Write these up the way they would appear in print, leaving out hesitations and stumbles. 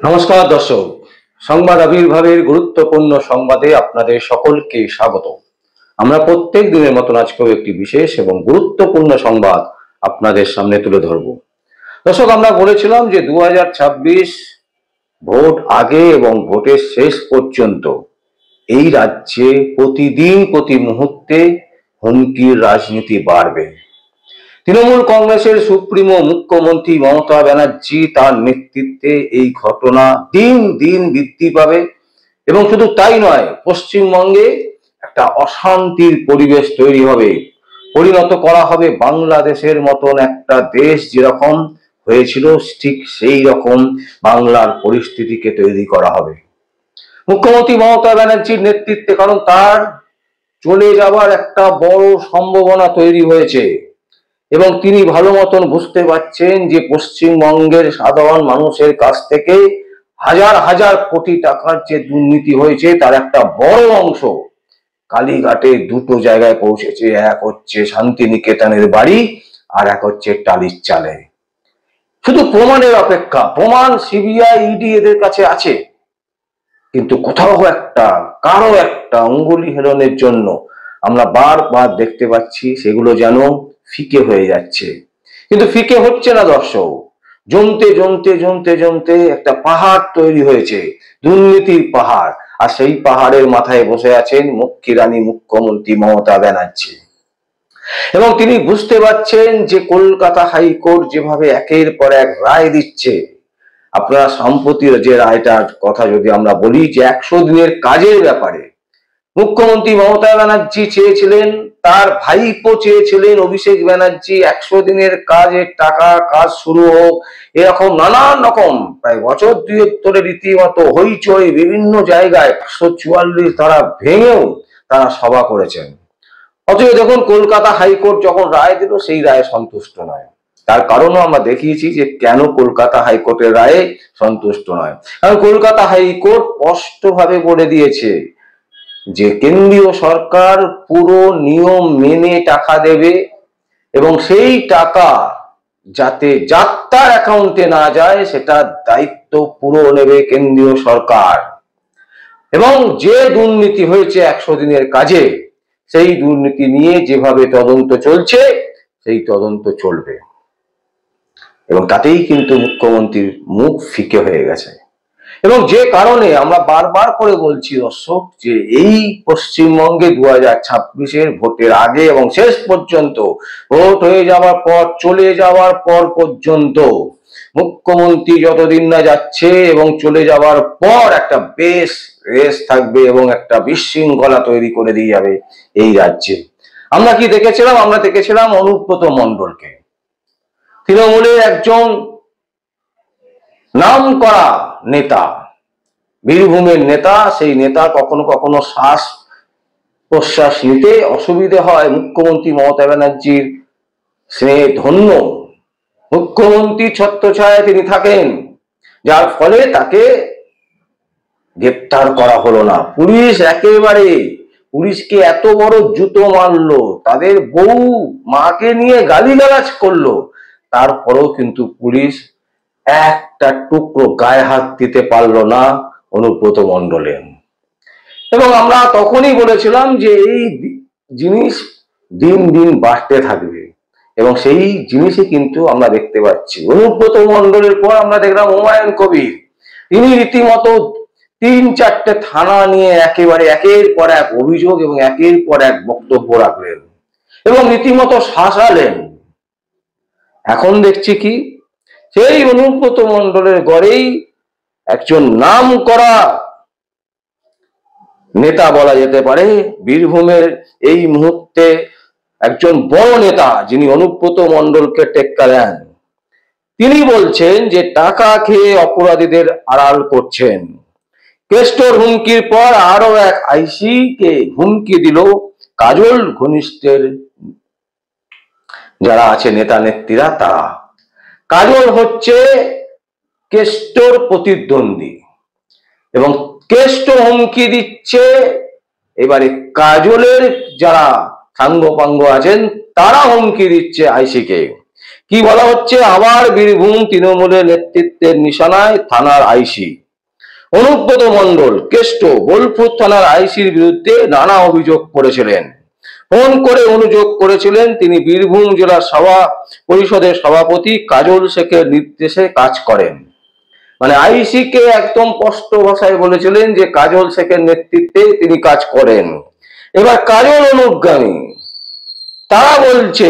নমস্কার দর্শক, সংবাদ আবির্ভাবের গুরুত্বপূর্ণ সংবাদে আপনাদের সকলকে স্বাগত। আমরা প্রত্যেক দিনের মতন আজকেও একটি বিশেষ এবং গুরুত্বপূর্ণ সংবাদ আপনাদের সামনে তুলে ধরব। দর্শক, আমরা বলেছিলাম যে 2026 ভোট আগে এবং ভোটের শেষ পর্যন্ত এই রাজ্যে প্রতিদিন প্রতি মুহূর্তে হুমকির রাজনীতি বাড়বে। তৃণমূল কংগ্রেসের সুপ্রিমো মুখ্যমন্ত্রী মমতা ব্যানার্জি তার নেতৃত্বে এই ঘটনা দিন দিন বৃদ্ধি পাবে এবং শুধু তাই নয়, পশ্চিমবঙ্গে একটা অশান্তির পরিবেশ তৈরি হবে, পরিণত করা হবে বাংলাদেশের মতন একটা দেশ যেরকম হয়েছিল ঠিক সেই রকম বাংলার পরিস্থিতিকে তৈরি করা হবে মুখ্যমন্ত্রী মমতা ব্যানার্জির নেতৃত্বে। কারণ তার চলে যাওয়ার একটা বড় সম্ভাবনা তৈরি হয়েছে এবং তিনি ভালো মতন বুঝতে পারছেন যে পশ্চিমবঙ্গের সাধারণ মানুষের কাছ থেকে হাজার হাজার কোটি টাকার যে দুর্নীতি হয়েছে তার একটা বড় অংশ কালীঘাটে দুটো জায়গায় পৌঁছেছে। এক হচ্ছে শান্তিনিকেতনের বাড়ি, আর এক হচ্ছে টালির চালে। শুধু প্রমাণের অপেক্ষা। প্রমাণ সিবিআই, ইডি এদের কাছে আছে, কিন্তু কোথাও কারো একটা অঙ্গুলি হেলনের জন্য আমরা বারবার দেখতে পাচ্ছি সেগুলো যেন ফিকে হয়ে যাচ্ছে। কিন্তু ফিকে হচ্ছে না দর্শক, জমতে জমতে জমতে জমতে একটা পাহাড় তৈরি হয়েছে, দুর্নীতির পাহাড়। আর সেই পাহাড়ের মাথায় বসে আছেন মুখ্যরানী মুখ্যমন্ত্রী মমতা ব্যানার্জি। এবং তিনি বুঝতে পারছেন যে কলকাতা হাইকোর্ট যেভাবে একের পর এক রায় দিচ্ছে, আপনারা সম্প্রতি যে রায়টার কথা যদি আমরা বলি, যে 100 দিনের কাজের ব্যাপারে মুখ্যমন্ত্রী মমতা ব্যানার্জি চেয়েছিলেন, তার ভাইপো চেয়েছিলেন অভিষেক ব্যানার্জি 100 দিনের কাজের টাকা কাজ শুরু হোক, এরকম নানান রকম প্রায় বছর দুয়েক ধরে রীতিমতো হইচই বিভিন্ন জায়গায় 144 তারা ভেঙেও তারা সভা করেছেন। অথচ দেখুন, কলকাতা হাইকোর্ট যখন রায় দিল সেই রায়ে সন্তুষ্ট নয়। তার কারণও আমরা দেখিয়েছি যে কেন কলকাতা হাইকোর্টের রায়ে সন্তুষ্ট নয়। কারণ কলকাতা হাইকোর্ট স্পষ্টভাবে বলে দিয়েছে যে কেন্দ্রীয় সরকার পুরো নিয়ম মেনে টাকা দেবে এবং সেই টাকা যাতে যাত্রার অ্যাকাউন্টে না যায় সেটার দায়িত্ব পুরো নেবে কেন্দ্রীয় সরকার। এবং যে দুর্নীতি হয়েছে 100 দিনের কাজে, সেই দুর্নীতি নিয়ে যেভাবে তদন্ত চলছে সেই তদন্ত চলবে। এবং তাতেই কিন্তু মুখ্যমন্ত্রীর মুখ ফিকে হয়ে গেছে। এবং যে কারণে আমরা বারবার করে বলছি দর্শক, যে এই পশ্চিমবঙ্গে 2026-এর ভোটের আগে এবং শেষ পর্যন্ত, ভোট হয়ে যাওয়ার পর, চলে যাওয়ার পর পর্যন্ত মুখ্যমন্ত্রী যতদিন না যাচ্ছে এবং চলে যাওয়ার পর একটা বেশ রেস থাকবে এবং একটা বিশৃঙ্খলা তৈরি করে দিয়ে যাবে এই রাজ্যে। আমরা কি দেখেছিলাম? আমরা দেখেছিলাম অনুব্রত মণ্ডলকে, তৃণমূলের একজন নামকরা নেতা, বীরভূমের নেতা। সেই নেতা কখনো কখনো শ্বাস প্রশ্বাস নিতে অসুবিধে হয়। মুখ্যমন্ত্রী মমতা ব্যানার্জির স্নেহে ধন্য মুখ্যমন্ত্রী ছত্রছায়ায় তিনি থাকেন, যার ফলে তাকে গ্রেপ্তার করা হলো না। পুলিশ পুলিশকে এত বড় জুতো মারলো, তাদের বউ মাকে নিয়ে গালিগালাজ করলো, তারপরেও কিন্তু পুলিশ একটা টুকরো গায়ে হাত দিতে পারলো না অনুব্রত মণ্ডলের। এবং আমরা তখনই বলেছিলাম যে এই জিনিস দিন দিন বাড়তে থাকবে এবং সেই জিনিসই কিন্তু আমরা দেখতে পাচ্ছি। অনুব্রত মণ্ডলের পর আমরা দেখলাম হুমায়ুন কবির। তিনি রীতিমতো 3-4টে থানা নিয়ে একেবারে একের পর এক অভিযোগ এবং একের পর এক বক্তব্য রাখলেন এবং রীতিমতো শাসালেন। এখন দেখছি কি, সেই অনুব্রত মণ্ডলের গড়েই একজন নামকরা নেতা বলা যেতে পারে, বীরভূমের এই মুহূর্তে একজন বড় নেতা যিনি অনুব্রত মণ্ডলকে টেক্কা দেন, তিনি বলছেন যে টাকা খেয়ে অপরাধীদের আড়াল করছেন। কেষ্টর হুমকির পর আরো এক আইসি কে হুমকি দিল কাজল ঘনিষ্ঠের যারা আছে নেতা নেত্রীরা, তারা। কাজল হচ্ছে কেষ্টর প্রতিদ্বন্দ্বী এবং কেষ্ট হুমকি দিচ্ছে এবারে কাজলের যারা সাঙ্গপাঙ্গ আছেন তারা হুমকি দিচ্ছে আইসিকে। কি বলা হচ্ছে, আবার বীরভূম তৃণমূলের নেতৃত্বের নিশানায় থানার আইসি অনুব্রত মণ্ডল। কেষ্ট বোলপুর থানার আইসির বিরুদ্ধে নানা অভিযোগ করেছিলেন। ফোন করে অনুযোগ করেছিলেন তিনি বীরভূম জেলা সভা পরিষদের সভাপতি কাজল শেখের নির্দেশে কাজ করেন। মানে আইসি কে একদম স্পষ্ট ভাষায় বলেছিলেন যে কাজল শেখের নেতৃত্বে তিনি কাজ করেন। এবার কাজল অনুগামী তারা বলছে,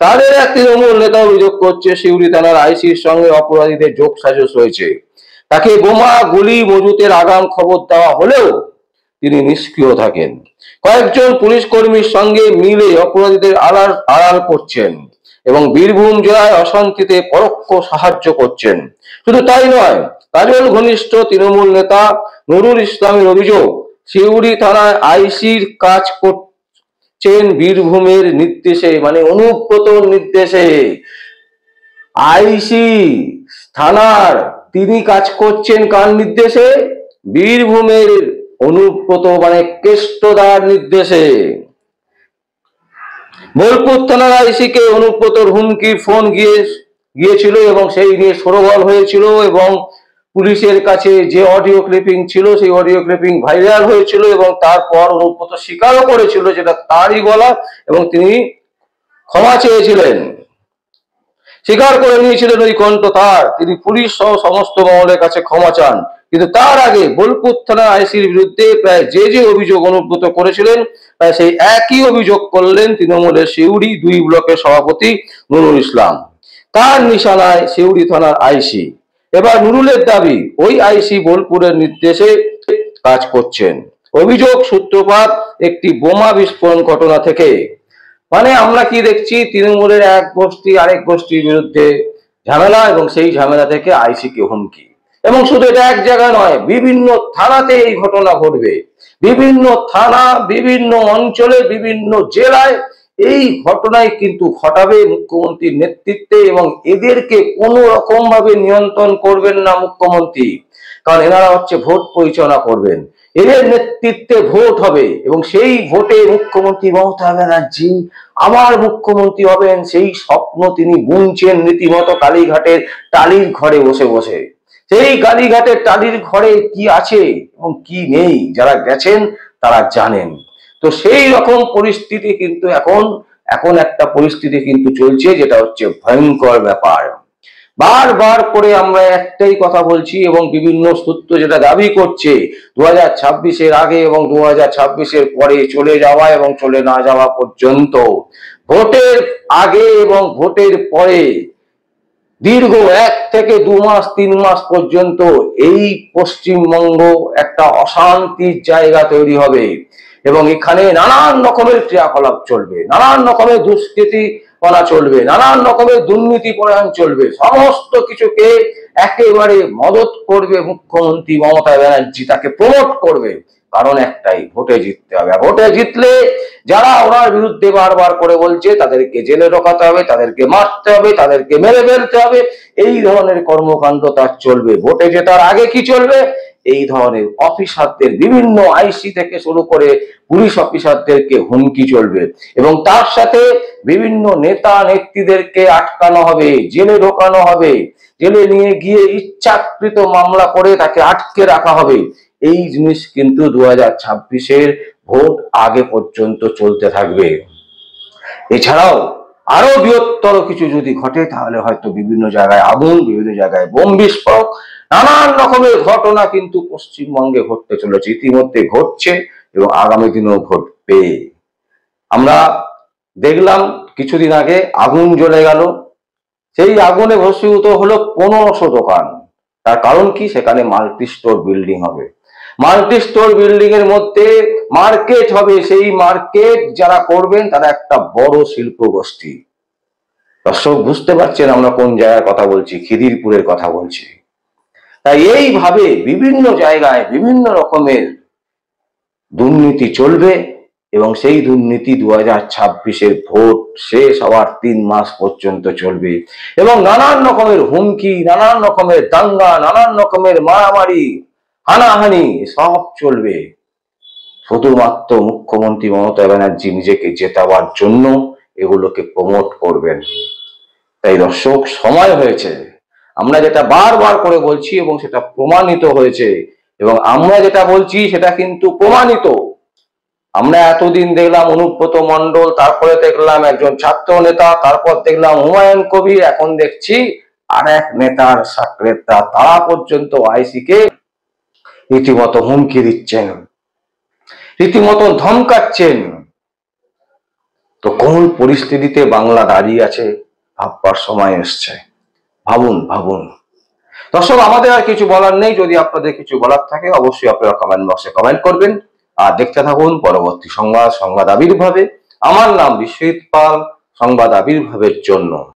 তাদের এক তৃণমূল নেতা অভিযোগ করছে সিউড়ি থানার আইসির সঙ্গে অপরাধীদের যোগসাজশ হয়েছে। তাকে বোমা গুলি মজুতের আগাম খবর দেওয়া হলেও তিনি নিষ্ক্রিয় থাকেন। কয়েকজন পুলিশ কর্মীর সঙ্গে মিলে অপরাধীদের আড়াল করছেন এবং বীরভূম জেলায় অশান্তিতে পরোক্ষ সাহায্য করছেন। শুধু তাই নয়, কাজল ঘনিষ্ঠ তৃণমূল নেতা নুরুল ইসলামের অভিযোগ, সিউড়ি থানায় আইসির কাজ করছেন বীরভূমের নির্দেশে, মানে অনুব্রতর নির্দেশে। আইসি থানার তিনি কাজ করছেন কার নির্দেশে? বীরভূমের অনুব্রত মানে কেষ্টদার নির্দেশে। বোলপুর থানার আইসি কে অনুব্রতর হুমকির ফোন গিয়েছিল এবং সেই নিয়ে শোরগোল হয়েছিল এবং পুলিশের কাছে যে অডিও ক্লিপিং ছিল সেই অডিও ক্লিপিং ভাইরাল হয়েছিল এবং তারপর অনুব্রত স্বীকারও করেছিল যেটা তারই বলা এবং তিনি ক্ষমা চেয়েছিলেন, স্বীকার করে নিয়েছিলেন ওই কণ্ঠ তার। তিনি পুলিশ সহ সমস্ত মহলের কাছে ক্ষমা চান। কিন্তু তার আগে বোলপুর থানা আইসির বিরুদ্ধে প্রায় যে অভিযোগ অনুব্রত করেছিলেন প্রায় সেই একই অভিযোগ করলেন তৃণমূলের সিউড়ি 2 ব্লকের সভাপতি নুরুল ইসলাম। তার নিশানায় সিউড়ি থানার আইসি। এবার নুরুলের দাবি ওই আইসি বোলপুরের নির্দেশে কাজ করছেন। অভিযোগ সূত্রপাত একটি বোমা বিস্ফোরণ ঘটনা থেকে। মানে আমরা কি দেখছি, তৃণমূলের এক গোষ্ঠী আরেক গোষ্ঠীর বিরুদ্ধে ঝামেলা এবং সেই ঝামেলা থেকে আইসি কে হুমকি। এবং শুধু এটা এক জায়গায় নয়, বিভিন্ন থানাতে এই ঘটনা ঘটবে। বিভিন্ন থানা, বিভিন্ন অঞ্চলে, বিভিন্ন জেলায় এই ঘটনায় কিন্তু ঘটাবে মুখ্যমন্ত্রীর নেতৃত্বে এবং এদেরকে কোনো রকম ভাবে নিয়ন্ত্রণ করবেন না মুখ্যমন্ত্রী, কারণ এনারা হচ্ছে ভোট পরিচালনা করবেন। এদের নেতৃত্বে ভোট হবে এবং সেই ভোটে মুখ্যমন্ত্রী মমতা ব্যানার্জি আবার মুখ্যমন্ত্রী হবেন, সেই স্বপ্ন তিনি বুনছেন রীতিমতো কালীঘাটের টালির ঘরে বসে বসে। সেই কালীঘাটের টালির ঘরে কি আছে এবং কি নেই যারা গেছেন তারা জানেন। তো সেই রকম পরিস্থিতি কিন্তু এখন একটা পরিস্থিতি কিন্তু চলছে, যেটা হচ্ছে ভয়ঙ্কর ব্যাপার। বারবার করে আমরা একটাই কথা বলছি এবং বিভিন্ন সূত্র যেটা দাবি করছে 2026-এর আগে এবং 2026-এর পরে চলে যাওয়া এবং চলে না যাওয়া পর্যন্ত, ভোটের আগে এবং ভোটের পরে দীর্ঘ 1 থেকে 2 মাস 3 মাস পর্যন্ত এই পশ্চিমবঙ্গ একটা অশান্তির জায়গা তৈরি হবে এবং এখানে নানান রকমের ক্রিয়াকলাপ চলবে, নানান রকমের দুষ্কৃতি করা চলবে, নানান রকমের দুর্নীতি পরায়ণ চলবে। সমস্ত কিছুকে একেবারে মদত করবে মুখ্যমন্ত্রী মমতা ব্যানার্জি, তাকে প্রমোট করবে। কারণ একটাই, ভোটে জিততে হবে। ভোটে জিতলে যারা ওনার বিরুদ্ধে বারবার করে বলছে তাদেরকে জেলে ঢোকাতে হবে, তাদেরকে মারতে হবে, তাদেরকে মেরে ফেলতে হবে, এই ধরনের কর্মকাণ্ড তার চলবে। ভোটে জেতার আগে কি চলবে? এই ধরনের অফিসারদের, বিভিন্ন আইসি থেকে শুরু করে পুলিশ অফিসারদেরকে হুমকি চলবে এবং তার সাথে বিভিন্ন নেতা নেত্রীদেরকে আটকানো হবে, জেলে ঢোকানো হবে, জেলে নিয়ে গিয়ে ইচ্ছাকৃত মামলা করে তাকে আটকে রাখা হবে। এই জিনিস কিন্তু 2026-এর ভোট আগে পর্যন্ত চলতে থাকবে। এছাড়াও আরো বৃহত্তর কিছু যদি ঘটে তাহলে হয়তো বিভিন্ন জায়গায় আগুন, বিভিন্ন জায়গায় বোম বিস্ফোরক, নানান রকমের ঘটনা কিন্তু পশ্চিমবঙ্গে ঘটতে চলেছে, ইতিমধ্যে ঘটছে এবং আগামী দিনেও ঘটবে। আমরা দেখলাম কিছুদিন আগে আগুন জ্বলে গেল, সেই আগুনে ভস্মীভূত হলো 1500 দোকান। তার কারণ কি? সেখানে মাল্টি স্টোর বিল্ডিং হবে, মাল্টি স্টোর বিল্ডিং এর মধ্যে মার্কেট হবে। সেই মার্কেট যারা করবেন তারা একটা বড় শিল্প গোষ্ঠী। দর্শক বুঝতে পারছেন আমরা কোন জায়গার কথা বলছি? খিদিরপুরের কথা বলছি। তাই এইভাবে বিভিন্ন জায়গায় বিভিন্ন রকমের দুর্নীতি চলবে এবং সেই দুর্নীতি 2026-এর ভোট শেষ হওয়ার 3 মাস পর্যন্ত চলবে এবং নানান রকমের হুমকি, নানান রকমের দাঙ্গা, নানান রকমের মারামারি, হানাহানি সব চলবে। শুধুমাত্র মুখ্যমন্ত্রী মমতা ব্যানার্জি নিজেকে জেতাবার জন্য এগুলোকে প্রমোট করবেন। তাই দর্শক, সময় হয়েছে, আমরা যেটা বারবার করে বলছি এবং সেটা প্রমাণিত হয়েছে, এবং আমরা যেটা বলছি সেটা কিন্তু প্রমাণিত। আমরা এতদিন দেখলাম অনুব্রত মণ্ডল, তারপরে দেখলাম একজন ছাত্র নেতা, তারপর দেখলাম হুমায়ুন কবির, এখন দেখছি আর এক নেতার সাকরেতা, তারা পর্যন্ত আইসি কে রীতিমতো হুমকি দিচ্ছেন, রীতিমতো ধমকাচ্ছেন। তো কোন পরিস্থিতিতে বাংলা দাঁড়িয়ে আছে ভাববার সময় এসছে। ভাবুন ভাবুন। দর্শক, আমাদের আর কিছু বলার নেই। যদি আপনাদের কিছু বলার থাকে অবশ্যই আপনারা কমেন্ট বক্সে কমেন্ট করবেন। আর দেখতে থাকুন পরবর্তী সংবাদ আবির্ভাবে। আমার নাম বিশ্বজিৎ পাল, সংবাদ আবির্ভাবের জন্য।